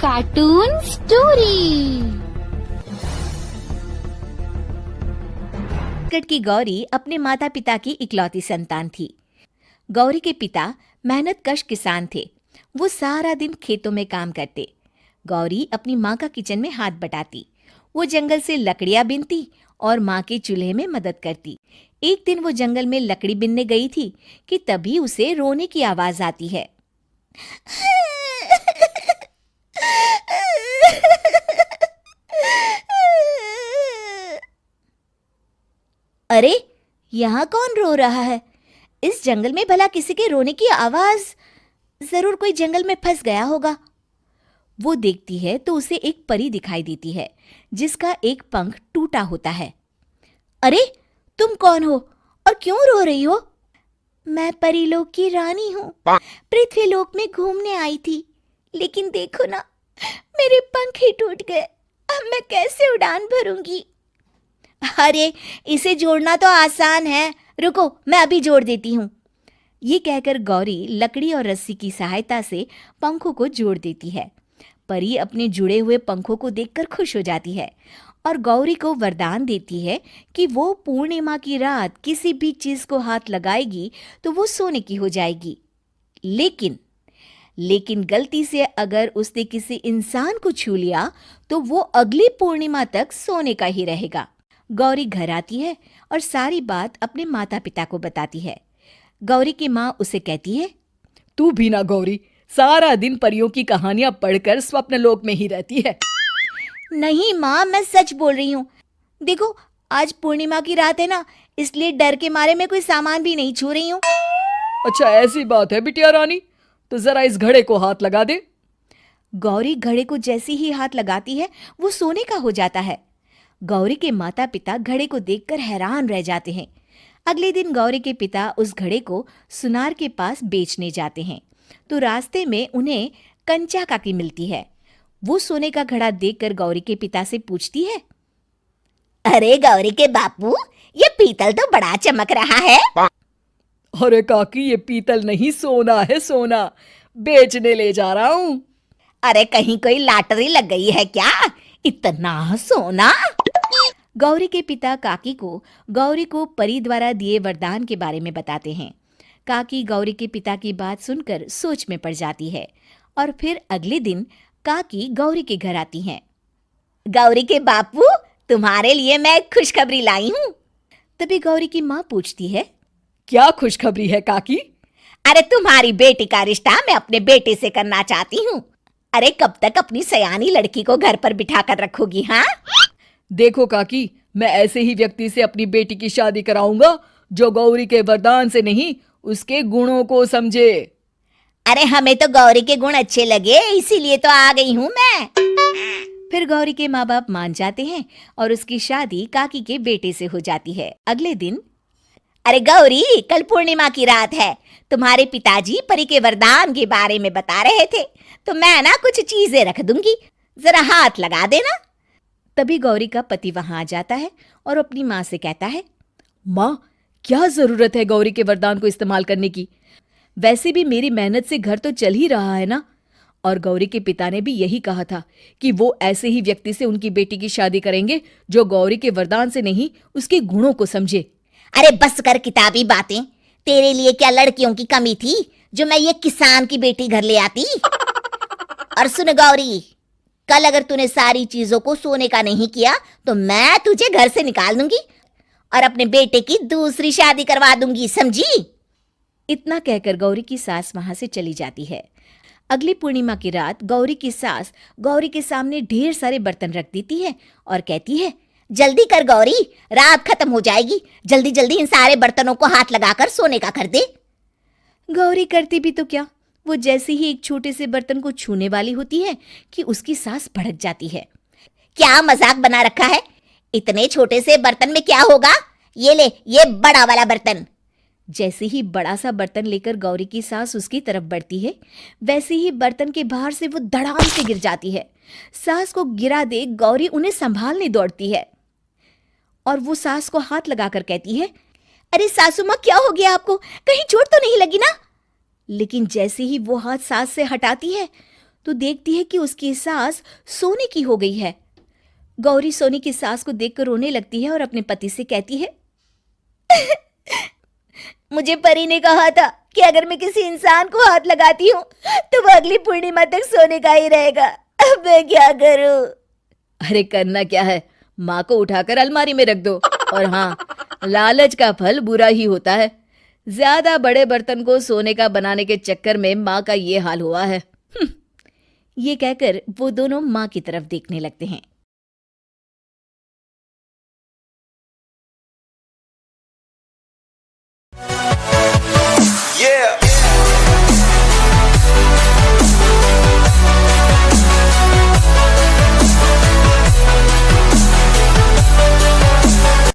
Cartoon story. Cut की गौरी अपने माता पिता की इकलौती संतान थी। गौरी के पिता मेहनत कश किसान थे। वो सारा दिन खेतों में काम करते। गौरी अपनी माँ का किचन में हाथ बटाती। वो जंगल से लकड़ियाँ बीनती और माँ के चूल्हे में मदद करती। एक दिन वो जंगल में लकड़ी बीनने गई थी कि तभी उसे रोने की आवाज आती है। अरे, यहाँ कौन रो रहा है? इस जंगल में भला किसी के रोने की आवाज? जरूर कोई जंगल में फंस गया होगा। वो देखती है तो उसे एक परी दिखाई देती है जिसका एक पंख टूटा होता है। अरे, तुम कौन हो और क्यों रो रही हो? मैं परीलोक की रानी हूँ। पृथ्वीलोक में घूमने आई थी, लेकिन देखो ना, मेरे पंख ही टूट गए। अब मैं कैसे उड़ान भरूंगी? अरे, इसे जोड़ना तो आसान है। रुको, मैं अभी जोड़ देती हूँ। ये कहकर गौरी लकड़ी और रस्सी की सहायता से पंखों को जोड़ देती है। परी अपने जुड़े हुए पंखों को देखकर खुश हो जाती है और गौरी को वरदान देती है कि वो पूर्णिमा की रात किसी भी चीज को हाथ लगाएगी तो वो सोने की हो जाएगी। लेकिन गलती से अगर उसने किसी इंसान को छू लिया तो वो अगली पूर्णिमा तक सोने का ही रहेगा। गौरी घर आती है और सारी बात अपने माता पिता को बताती है। गौरी की माँ उसे कहती है, तू भी ना गौरी, सारा दिन परियों की कहानियां पढ़कर स्वप्न लोक में ही रहती है। नहीं माँ, मैं सच बोल रही हूँ। देखो, आज पूर्णिमा की रात है ना, इसलिए डर के मारे मैं कोई सामान भी नहीं छू रही हूँ। अच्छा, ऐसी बात है बिटिया रानी, तो जरा इस घड़े को हाथ लगा दे। गौरी घड़े को जैसे ही हाथ लगाती है वो सोने का हो जाता है। गौरी के माता पिता घड़े को देखकर हैरान रह जाते हैं। अगले दिन गौरी के पिता उस घड़े को सुनार के पास बेचने जाते हैं तो रास्ते में उन्हें कंचा काकी मिलती है। वो सोने का घड़ा देखकर गौरी के पिता से पूछती है, अरे गौरी के बापू, ये पीतल तो बड़ा चमक रहा है। अरे काकी, ये पीतल नहीं, सोना है, सोना। बेचने ले जा रहा हूँ। अरे, कहीं कोई लॉटरी लग गई है क्या? इतना सोना? गौरी के पिता काकी को गौरी को परी द्वारा दिए वरदान के बारे में बताते हैं। काकी गौरी के पिता की बात सुनकर सोच में पड़ जाती है और फिर अगले दिन काकी गौरी के घर आती हैं। गौरी के बापू, तुम्हारे लिए मैं एक खुशखबरी लाई हूँ। तभी गौरी की माँ पूछती है, क्या खुशखबरी है काकी? अरे, तुम्हारी बेटी का रिश्ता मैं अपने बेटे से करना चाहती हूँ। अरे, कब तक अपनी सयानी लड़की को घर पर बिठा कर रखोगी? हाँ, देखो काकी, मैं ऐसे ही व्यक्ति से अपनी बेटी की शादी कराऊंगा जो गौरी के वरदान से नहीं, उसके गुणों को समझे। अरे, हमें तो गौरी के गुण अच्छे लगे, इसीलिए तो आ गई हूँ मैं। फिर गौरी के माँ बाप मान जाते हैं और उसकी शादी काकी के बेटे से हो जाती है। अगले दिन, अरे गौरी, कल पूर्णिमा की रात है। तुम्हारे पिताजी परी के वरदान के बारे में बता रहे थे, तो मैं ना कुछ चीजें रख दूंगी, जरा हाथ लगा देना। तभी गौरी का पति वहां आ जाता है और अपनी माँ से कहता है, माँ, क्या जरूरत है गौरी के वरदान को इस्तेमाल करने की? वैसे भी मेरी मेहनत से घर तो चल ही रहा है ना। और गौरी के पिता ने भी यही कहा था कि वो ऐसे ही व्यक्ति से उनकी बेटी की शादी करेंगे जो गौरी के वरदान से नहीं, उसके गुणों को समझे। अरे बस कर किताबी बातें। तेरे लिए क्या लड़कियों की कमी थी जो मैं ये किसान की बेटी घर ले आती? और सुन गौरी, कल अगर तूने सारी चीजों को सोने का नहीं किया तो मैं तुझे घर से निकाल दूंगी और अपने बेटे की दूसरी शादी करवा दूंगी, समझी? इतना कहकर गौरी की सास वहां से चली जाती है। अगली पूर्णिमा की रात गौरी की सास गौरी के सामने ढेर सारे बर्तन रख देती है और कहती है, जल्दी कर गौरी, रात खत्म हो जाएगी। जल्दी जल्दी इन सारे बर्तनों को हाथ लगाकर सोने का कर दे। गौरी करती भी तो क्या, वो जैसे ही एक छोटे से बर्तन को छूने वाली होती है कि उसकी सास भड़क जाती है। क्या मजाक बना रखा है? इतने छोटे से बर्तन में क्या होगा? ये ले, ये बड़ा वाला बर्तन। जैसे ही बड़ा सा बर्तन लेकर गौरी की सास उसकी तरफ बढ़ती है, वैसे ही बर्तन के बाहर से वो धड़ाम से गिर जाती है। सास को गिरा देख गौरी उन्हें संभालने दौड़ती है और वो सास को हाथ लगाकर कहती है, अरे सासू माँ, क्या हो गया आपको? कहीं चोट तो नहीं लगी ना? लेकिन जैसे ही वो हाथ सास से हटाती है तो देखती है कि उसकी सास सोने की हो गई है। गौरी सोने की सास को देखकर रोने लगती है और अपने पति से कहती है, मुझे परी ने कहा था कि अगर मैं किसी इंसान को हाथ लगाती हूँ तो वो अगली पूर्णिमा तक सोने का ही रहेगा। अब मैं क्या करूँ? अरे करना क्या है, माँ को उठाकर अलमारी में रख दो। और हाँ, लालच का फल बुरा ही होता है। ज्यादा बड़े बर्तन को सोने का बनाने के चक्कर में माँ का ये हाल हुआ है। ये कहकर वो दोनों माँ की तरफ देखने लगते हैं। Yeah.